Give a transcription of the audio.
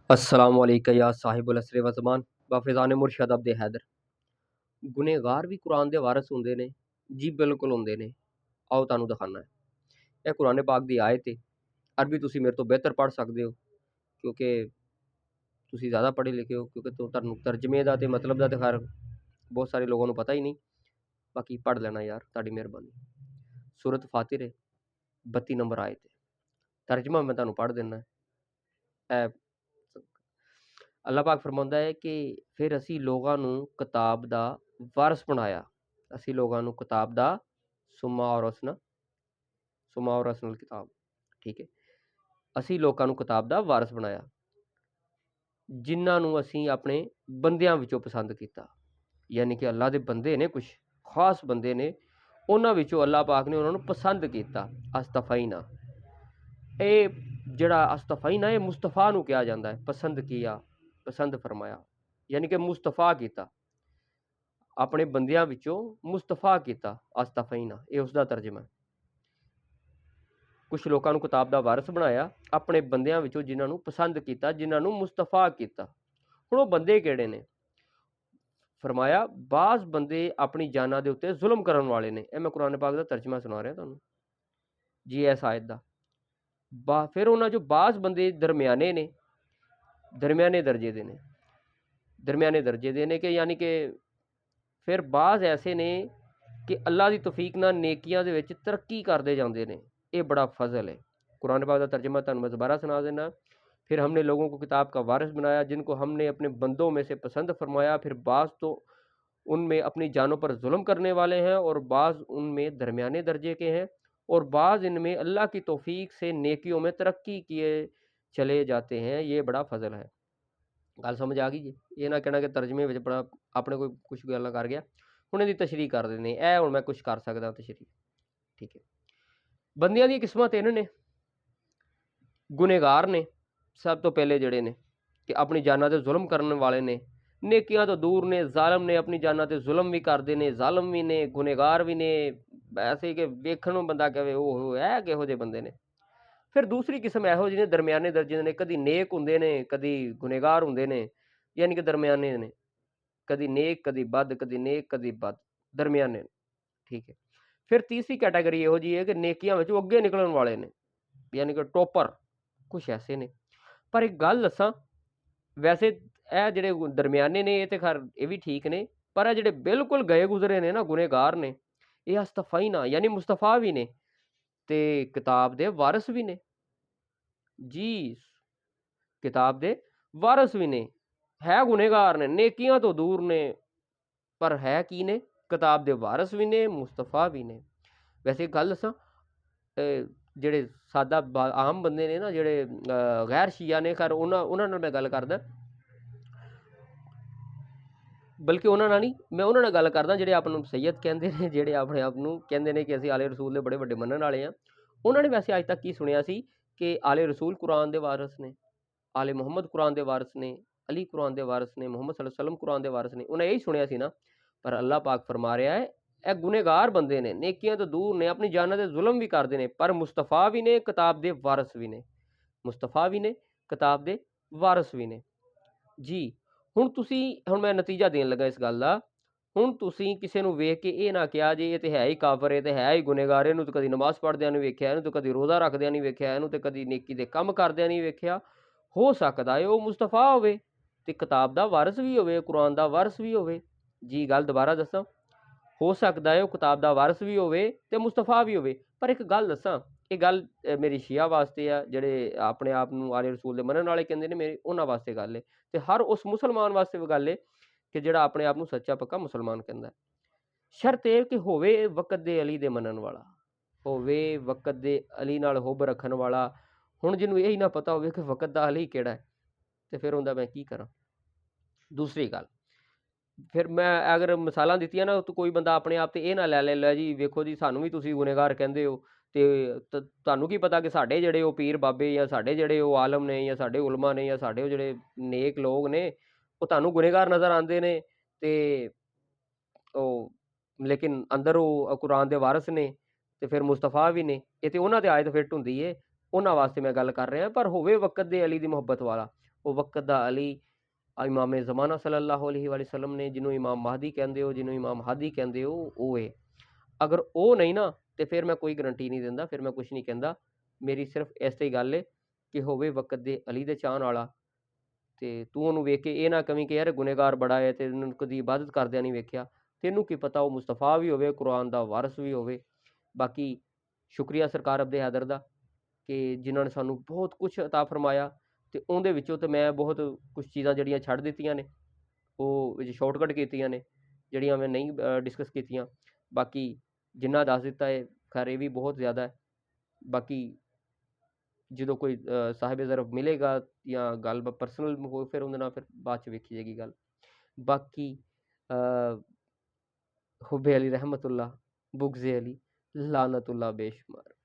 अस्सलामुअलैका या साहिबुल असर व ज़मान व फ़ैज़ान मुरशद अब्द हैदर। गुनहगार भी कुरान दे वारिस हुंदे ने जी, बिल्कुल हुंदे ने। आओ तुहानू दिखाना है। ਇਹ कुरान पाक ਦੀ ਆਇਤ है। अरबी ਤੁਸੀਂ ਮੇਰੇ ਤੋਂ ਬਿਹਤਰ ਪੜ੍ਹ ਸਕਦੇ ਹੋ ਕਿਉਂਕਿ ਤੁਸੀਂ ਜ਼ਿਆਦਾ ਪੜ੍ਹੇ ਲਿਖੇ ਹੋ, ਕਿਉਂਕਿ ਤੁਹਾਨੂੰ ਤਰਜਮੇ ਦਾ ਤੇ ਮਤਲਬ ਦਾ ਤੇ ਖੈਰ ਬਹੁਤ ਸਾਰੇ ਲੋਕਾਂ ਨੂੰ ਪਤਾ ਹੀ ਨਹੀਂ। ਬਾਕੀ ਪੜ੍ਹ ਲੈਣਾ ਯਾਰ, ਤੁਹਾਡੀ ਮਿਹਰਬਾਨੀ। ਸੂਰਤ ਫਾਤਿਰ ਹੈ, 32 ਨੰਬਰ ਆਇਤ ਹੈ। ਤਰਜਮਾ ਮੈਂ ਤੁਹਾਨੂੰ ਪੜ੍ਹ ਦਿੰਦਾ ਹੈ। ਅੱਲਾਹ ਪਾਕ ਫਰਮਾਉਂਦਾ ਹੈ ਕਿ ਫਿਰ ਅਸੀਂ ਲੋਕਾਂ ਨੂੰ ਕਿਤਾਬ ਦਾ ਵਾਰਿਸ ਬਣਾਇਆ। ਅਸੀਂ ਲੋਕਾਂ ਨੂੰ ਕਿਤਾਬ ਦਾ ਸੁਮਾ ਔਰ ਅਸਨਲ ਕਿਤਾਬ, ਠੀਕ ਹੈ। ਅਸੀਂ ਲੋਕਾਂ ਨੂੰ ਕਿਤਾਬ ਦਾ ਵਾਰਿਸ ਬਣਾਇਆ ਜਿਨ੍ਹਾਂ ਨੂੰ ਅਸੀਂ ਆਪਣੇ ਬੰਦਿਆਂ ਵਿੱਚੋਂ ਪਸੰਦ ਕੀਤਾ। ਯਾਨੀ ਕਿ ਅੱਲਾਹ ਦੇ ਬੰਦੇ ਨੇ, ਕੁਛ ਖਾਸ ਬੰਦੇ ਨੇ, ਉਹਨਾਂ ਵਿੱਚੋਂ ਅੱਲਾਹ ਪਾਕ ਨੇ ਉਹਨਾਂ ਨੂੰ ਪਸੰਦ ਕੀਤਾ। ਅਸਤਫਾਈਨਾ, ਇਹ ਜਿਹੜਾ ਅਸਤਫਾਈਨਾ ਇਹ ਮੁਸਤਫਾ ਨੂੰ ਕਿਹਾ ਜਾਂਦਾ ਹੈ। ਪਸੰਦ ਕੀਆ, ਪਸੰਦ ਫਰਮਾਇਆ, ਯਾਨੀ ਕਿ ਮੁਸਤਫਾ ਕੀਤਾ। ਆਪਣੇ ਬੰਦਿਆਂ ਵਿੱਚੋਂ ਮੁਸਤਫਾ ਕੀਤਾ, ਅਸਤਫਾਈਨਾ, ਇਹ ਉਸ ਦਾ ਤਰਜਮਾ ਹੈ। ਕੁਛ ਲੋਕਾਂ ਨੂੰ ਕਿਤਾਬ ਦਾ ਵਾਰਿਸ ਬਣਾਇਆ ਆਪਣੇ ਬੰਦਿਆਂ ਵਿੱਚੋਂ ਜਿਨ੍ਹਾਂ ਨੂੰ ਪਸੰਦ ਕੀਤਾ, ਜਿਨ੍ਹਾਂ ਨੂੰ ਮੁਸਤਫਾ ਕੀਤਾ। ਹੁਣ ਉਹ ਬੰਦੇ ਕਿਹੜੇ ਨੇ? ਫਰਮਾਇਆ ਬਾਜ਼ ਬੰਦੇ ਆਪਣੀ ਜਾਨਾਂ ਦੇ ਉੱਤੇ ਜ਼ੁਲਮ ਕਰਨ ਵਾਲੇ ਨੇ। ਇਹ ਮੈਂ ਕੁਰਾਨ ਪਾਕ ਦਾ ਤਰਜਮਾ ਸੁਣਾ ਰਿਹਾ ਤੁਹਾਨੂੰ ਜੀ, ਇਸ ਆਇਤ ਦਾ। ਫਿਰ ਉਹਨਾਂ 'ਚੋਂ ਬਾਜ਼ ਬੰਦੇ ਦਰਮਿਆਨੇ ਨੇ, ਦਰਮਿਆਨੇ ਦਰਜੇ ਦੇ ਨੇ, ਦਰਮਿਆਨੇ ਦਰਜੇ ਦੇ ਨੇ ਕਿ ਯਾਨੀ ਕਿ ਫਿਰ ਬਾਜ਼ ਐਸੇ ਨੇ ਕਿ ਅੱਲਾਹ ਦੀ ਤੌਫੀਕ ਨਾਲ ਨੇਕੀਆਂ ਦੇ ਵਿੱਚ ਤਰੱਕੀ ਕਰਦੇ ਜਾਂਦੇ ਨੇ। ये बड़ा फजल है। कुरान पाक का तर्जुमा तुहानू मैं दोबारा सुना देना। फिर हमने लोगों को किताब का वारिस बनाया जिनको हमने अपने बंदों में से पसंद फरमाया। फिर बाज़ तो उनमें अपनी जानों पर जुल्म करने वाले हैं और बाज़ उनमें दरमियाने दर्जे के हैं और बाज़ इनमें अल्लाह की तौफीक से नेकियों में तरक्की किए चले जाते हैं। ये बड़ा फजल है। गल समझ आ गई जी? ये ना कहना कि तर्जमे में बड़ा अपने कोई कुछ गल कर गया, हुण इहदी तशरीह कर देने। हुण मैं कुछ कर सकदा तशरीह, ठीक है। ਬੰਦਿਆਂ ਦੀਆਂ ਕਿਸਮਾਂ ਤਿੰਨ ਨੇ। ਗੁਨਹਗਾਰ ਨੇ ਸਭ ਤੋਂ ਪਹਿਲੇ ਜਿਹੜੇ ਨੇ ਕਿ ਆਪਣੀ ਜਾਨਾਂ ਤੇ ਜ਼ੁਲਮ ਕਰਨ ਵਾਲੇ ਨੇ, ਨੇਕੀਆਂ ਤੋਂ ਦੂਰ ਨੇ, ਜ਼ਾਲਮ ਨੇ, ਆਪਣੀ ਜਾਨਾਂ ਤੇ ਜ਼ੁਲਮ ਵੀ ਕਰਦੇ ਨੇ, ਜ਼ਾਲਮ ਵੀ ਨੇ, ਗੁਨਹਗਾਰ ਵੀ ਨੇ। ਐਸੇ ਕਿ ਵੇਖਣ ਨੂੰ ਬੰਦਾ ਕਹੇ ਉਹ ਹੈ ਕਿਹੋ ਜਿਹੇ ਬੰਦੇ ਨੇ। ਫਿਰ ਦੂਸਰੀ ਕਿਸਮ ਇਹੋ ਜਿਹੇ ਨੇ ਦਰਮਿਆਨੇ ਦਰਜੇ ਦੇ ਨੇ, ਕਦੀ ਨੇਕ ਹੁੰਦੇ ਨੇ, ਕਦੀ ਗੁਨਹਗਾਰ ਹੁੰਦੇ ਨੇ, ਯਾਨੀ ਕਿ ਦਰਮਿਆਨੇ ਨੇ, ਕਦੀ ਨੇਕ, ਕਦੀ ਬਦ, ਕਦੀ ਨੇਕ, ਕਦੀ ਬਦ, ਦਰਮਿਆਨੇ, ਠੀਕ ਹੈ। ਫਿਰ ਤੀਸਰੀ ਕੈਟਾਗਰੀ ਇਹੋ ਜਿਹੀ ਹੈ ਕਿ ਨੇਕੀਆਂ ਵਿੱਚੋਂ ਅੱਗੇ ਨਿਕਲਣ ਵਾਲੇ ਨੇ, ਯਾਨੀ ਕਿ ਟੋਪਰ, ਕੁਛ ਐਸੇ ਨੇ। ਪਰ ਇੱਕ ਗੱਲ ਦੱਸਾਂ, ਵੈਸੇ ਇਹ ਜਿਹੜੇ ਦਰਮਿਆਨੇ ਨੇ ਇਹ ਤੇ ਖੈਰ ਇਹ ਵੀ ਠੀਕ ਨੇ, ਪਰ ਇਹ ਜਿਹੜੇ ਬਿਲਕੁਲ ਗਏ ਗੁਜ਼ਰੇ ਨੇ ਨਾ, ਗੁਨਹਗਾਰ ਨੇ, ਇਹ ਅਸਤਫਾਈਨਾ ਯਾਨੀ ਮੁਸਤਫਾ ਵੀ ਨੇ ਤੇ ਕਿਤਾਬ ਦੇ ਵਾਰਿਸ ਵੀ ਨੇ ਜੀ। ਕਿਤਾਬ ਦੇ ਵਾਰਿਸ ਵੀ ਨੇ, ਹੈ ਗੁਨਹਗਾਰ ਨੇ, ਨੇਕੀਆਂ ਤੋਂ ਦੂਰ ਨੇ, ਪਰ ਹੈ ਕੀ ਨੇ? ਕਿਤਾਬ ਦੇ ਵਾਰਿਸ ਵੀ ਨੇ, ਮੁਸਤਫਾ ਵੀ ਨੇ। ਵੈਸੇ ਇੱਕ ਗੱਲ ਦੱਸਾਂ, ਜਿਹੜੇ ਸਾਦਾ ਆਮ ਬੰਦੇ ਨੇ ਨਾ, ਜਿਹੜੇ ਗੈਰ ਸ਼ੀਆ ਨੇ, ਖੈਰ ਉਹਨਾਂ ਨਾਲ ਮੈਂ ਗੱਲ ਕਰਦਾ, ਬਲਕਿ ਉਹਨਾਂ ਨਾਲ ਨਹੀਂ, ਮੈਂ ਉਹਨਾਂ ਨਾਲ ਗੱਲ ਕਰਦਾ ਜਿਹੜੇ ਆਪ ਨੂੰ ਸੈਯਦ ਕਹਿੰਦੇ ਨੇ, ਜਿਹੜੇ ਆਪਣੇ ਆਪ ਨੂੰ ਕਹਿੰਦੇ ਨੇ ਕਿ ਅਸੀਂ ਆਲੇ ਰਸੂਲ ਦੇ ਬੜੇ ਵੱਡੇ ਮੰਨਣ ਵਾਲੇ ਹਾਂ। ਉਹਨਾਂ ਨੇ ਵੈਸੇ ਅੱਜ ਤੱਕ ਕੀ ਸੁਣਿਆ ਸੀ ਕਿ ਆਲੇ ਰਸੂਲ ਕੁਰਾਨ ਦੇ ਵਾਰਿਸ ਨੇ, ਆਲੇ ਮੁਹੰਮਦ ਕੁਰਾਨ ਦੇ ਵਾਰਿਸ ਨੇ, ਅਲੀ ਕੁਰਾਨ ਦੇ ਵਾਰਿਸ ਨੇ, ਮੁਹੰਮਦ ਸੱਲੱਲਾਹੁ ਅਲੈਹਿ ਵਸੱਲਮ ਕੁਰਾਨ ਦੇ ਵਾਰਿਸ ਨੇ। ਉਹਨਾਂ ਇਹੀ ਸੁਣਿਆ ਸੀ ਨਾ। ਪਰ ਅੱਲਾਹ ਪਾਕ ਫਰਮਾ ਰਿਹਾ ਹੈ ਇਹ ਗੁਨਹਗਾਰ ਬੰਦੇ ਨੇ, ਨੇਕੀਆਂ ਤੋਂ ਦੂਰ ਨੇ, ਆਪਣੀ ਜਾਨਾਂ ਦੇ ਜ਼ੁਲਮ ਵੀ ਕਰਦੇ ਨੇ, ਪਰ ਮੁਸਤਫਾ ਵੀ ਨੇ, ਕਿਤਾਬ ਦੇ ਵਾਰਿਸ ਵੀ ਨੇ। ਮੁਸਤਫਾ ਵੀ ਨੇ, ਕਿਤਾਬ ਦੇ ਵਾਰਿਸ ਵੀ ਨੇ ਜੀ। ਹੁਣ ਮੈਂ ਨਤੀਜਾ ਦੇਣ ਲੱਗਾ ਇਸ ਗੱਲ ਦਾ। ਹੁਣ ਤੁਸੀਂ ਕਿਸੇ ਨੂੰ ਵੇਖ ਕੇ ਇਹ ਨਾ ਕਿਹਾ ਜੇ ਇਹ ਤੇ ਹੈ ਹੀ ਕਾਫਰ, ਇਹ ਤੇ ਹੈ ਹੀ ਗੁਨਹਗਾਰ, ਇਹਨੂੰ ਤਾਂ ਕਦੀ ਨਮਾਜ਼ ਪੜ੍ਹਦਿਆਂ ਨਹੀਂ ਵੇਖਿਆ, ਇਹਨੂੰ ਤਾਂ ਕਦੀ ਰੋਜ਼ਾ ਰੱਖਦਿਆਂ ਨਹੀਂ ਵੇਖਿਆ, ਇਹਨੂੰ ਤਾਂ ਕਦੀ ਨੇਕੀ ਦੇ ਕੰਮ ਕਰਦਿਆਂ ਨਹੀਂ ਵੇਖਿਆ। ਹੋ ਸਕਦਾ ਹੈ ਉਹ ਮੁਸਤਫਾ ਹੋਵੇ ਤੇ ਕਿਤਾਬ ਦਾ ਵਾਰਿਸ ਵੀ ਹੋਵੇ, ਕੁਰਾਨ ਦਾ ਵਾਰਿਸ ਵੀ ਹੋਵੇ ਜੀ। ਗੱਲ ਦੁਬਾਰਾ ਦੱਸਾਂ, ਹੋ ਸਕਦਾ ਹੈ ਉਹ ਕਿਤਾਬ ਦਾ ਵਾਰਿਸ ਵੀ ਹੋਵੇ ਤੇ ਮੁਸਤਫਾ ਵੀ ਹੋਵੇ। ਪਰ ਇੱਕ ਗੱਲ ਦੱਸਾਂ, ਇਹ ਗੱਲ ਮੇਰੀ ਸ਼ੀਆ ਵਾਸਤੇ ਆ, ਜਿਹੜੇ ਆਪਣੇ ਆਪ ਨੂੰ ਆਲੇ ਰਸੂਲ ਦੇ ਮੰਨਣ ਵਾਲੇ ਕਹਿੰਦੇ ਨੇ, ਮੇਰੇ ਉਹਨਾਂ ਵਾਸਤੇ ਗੱਲ ਹੈ। ਤੇ ਹਰ ਉਸ ਮੁਸਲਮਾਨ ਵਾਸਤੇ ਵੀ ਗੱਲ ਹੈ ਕਿ ਜਿਹੜਾ ਆਪਣੇ ਆਪ ਨੂੰ ਸੱਚਾ ਪੱਕਾ ਮੁਸਲਮਾਨ ਕਹਿੰਦਾ। ਸ਼ਰਤ ਇਹ ਕਿ ਹੋਵੇ ਵਕਤ ਦੇ ਅਲੀ ਦੇ ਮੰਨਣ ਵਾਲਾ, ਹੋਵੇ ਵਕਤ ਦੇ ਅਲੀ ਨਾਲ ਹੁਬ ਰੱਖਣ ਵਾਲਾ। ਹੁਣ ਜਿਹਨੂੰ ਇਹੀ ਨਾ ਪਤਾ ਹੋਵੇ ਕਿ ਵਕਤ ਦਾ ਅਲੀ ਕਿਹੜਾ ਹੈ, ਤੇ ਫਿਰ ਹੁੰਦਾ ਮੈਂ ਕੀ ਕਰਾਂ। ਦੂਸਰੀ ਗੱਲ, ਫਿਰ ਮੈਂ ਅਗਰ ਮਿਸਾਲਾਂ ਦਿੱਤੀਆਂ ਨਾ, ਤਾਂ ਕੋਈ ਬੰਦਾ ਆਪਣੇ ਆਪ ਤੇ ਇਹ ਨਾ ਲੈ ਜੀ ਵੇਖੋ ਜੀ ਸਾਨੂੰ ਵੀ ਤੁਸੀਂ ਗੁਨਹਗਾਰ ਕਹਿੰਦੇ ਹੋ, ਤੇ ਤੁਹਾਨੂੰ ਕੀ ਪਤਾ ਕਿ ਸਾਡੇ ਜਿਹੜੇ ਉਹ ਪੀਰ ਬਾਬੇ ਜਾਂ ਸਾਡੇ ਜਿਹੜੇ ਉਹ ਆਲਮ ਨੇ ਜਾਂ ਸਾਡੇ ਉਲਮਾ ਨੇ ਜਾਂ ਸਾਡੇ ਉਹ ਜਿਹੜੇ ਨੇਕ ਲੋਕ ਨੇ ਉਹ ਤੁਹਾਨੂੰ ਗੁਨਹਗਾਰ ਨਜ਼ਰ ਆਉਂਦੇ ਨੇ, ਤੇ ਉਹ ਲੇਕਿਨ ਅੰਦਰ ਉਹ ਕੁਰਾਨ ਦੇ ਵਾਰਿਸ ਨੇ ਤੇ ਫਿਰ ਮੁਸਤਫਾ ਵੀ ਨੇ। ਇਹ ਤੇ ਉਹਨਾਂ ਤੇ ਆਇਤ ਫਿੱਟ ਹੁੰਦੀ ਹੈ, ਉਹਨਾਂ ਵਾਸਤੇ ਮੈਂ ਗੱਲ ਕਰ ਰਿਹਾ। ਪਰ ਹੋਵੇ ਵਕਤ ਦੇ ਅਲੀ ਦੀ ਮੁਹੱਬਤ ਵਾਲਾ, ਉਹ ਵਕਤ ਦਾ ਅਲੀ ਇਮਾਮ ਜ਼ਮਾਨਾ ਸੱਲੱਲਾਹੁ ਅਲੈहि ਵਸੱਲਮ ਨੇ, ਜਿਹਨੂੰ ਇਮਾਮ ਮਹਦੀ ਕਹਿੰਦੇ ਹੋ, ਜਿਹਨੂੰ ਇਮਾਮ ਹਾਦੀ ਕਹਿੰਦੇ ਹੋ, ਉਹ ਹੈ। ਅਗਰ ਉਹ ਨਹੀਂ ਨਾ, ਤੇ ਫਿਰ ਮੈਂ ਕੋਈ ਗਰੰਟੀ ਨਹੀਂ ਦਿੰਦਾ, ਫਿਰ ਮੈਂ ਕੁਛ ਨਹੀਂ ਕਹਿੰਦਾ। ਮੇਰੀ ਸਿਰਫ ਇਸ ਤੇ ਗੱਲ ਹੈ ਕਿ ਹੋਵੇ ਵਕਤ ਦੇ ਅਲੀ ਦੇ ਚਾਹਣ ਵਾਲਾ, ਤੇ ਤੂੰ ਉਹਨੂੰ ਵੇਖ ਕੇ ਇਹ ਨਾ ਕਵੀਂ ਕਿ ਯਾਰ ਗੁਨੇਗਾਰ ਬੜਾ ਹੈ ਤੇ ਉਹਨੂੰ ਕਦੀ ਇਬਾਦਤ ਕਰਦਿਆਂ ਨਹੀਂ ਵੇਖਿਆ। ਤੈਨੂੰ ਕੀ ਪਤਾ ਉਹ ਮੁਸਤਫਾ ਵੀ ਹੋਵੇ, ਕੁਰਾਨ ਦਾ ਵਾਰਸ ਵੀ ਹੋਵੇ। ਬਾਕੀ ਸ਼ੁਕਰੀਆ ਸਰਕਾਰ ਅਬਦੇ ਹੈਦਰ ਦਾ, ਕਿ ਜਿਨ੍ਹਾਂ ਨੇ ਸਾਨੂੰ ਬਹੁਤ ਕੁਛ ਅਤਾ ਫਰਮਾਇਆ, ਤੇ ਉਹਦੇ ਵਿੱਚੋਂ ਤਾਂ ਮੈਂ ਬਹੁਤ ਕੁਛ ਚੀਜ਼ਾਂ ਜਿਹੜੀਆਂ ਛੱਡ ਦਿੱਤੀਆਂ ਨੇ, ਉਹ ਵਿੱਚ ਸ਼ਾਰਟਕਟ ਕੀਤੀਆਂ ਨੇ, ਜਿਹੜੀਆਂ ਮੈਂ ਨਹੀਂ ਡਿਸਕਸ ਕੀਤੀਆਂ। ਬਾਕੀ ਜਿੰਨਾ ਦੱਸ ਦਿੱਤਾ ਹੈ, ਖੈਰ ਇਹ ਵੀ ਬਹੁਤ ਜ਼ਿਆਦਾ ਹੈ। ਬਾਕੀ ਜਦੋਂ ਕੋਈ ਸਾਹਿਬ ਜ਼ਰਫ ਮਿਲੇਗਾ ਜਾਂ ਗੱਲ ਪਰਸਨਲ ਹੋ, ਫਿਰ ਉਹਦੇ ਨਾਲ ਫਿਰ ਬਾਅਦ 'ਚ ਵੇਖੀ ਜਾਏਗੀ ਗੱਲ। ਬਾਕੀ ਹੁਬੇ ਅਲੀ ਰਹਿਮਤੁल्लाह, बुग़्ज़ अली लानतुल्लाह बेशुमार।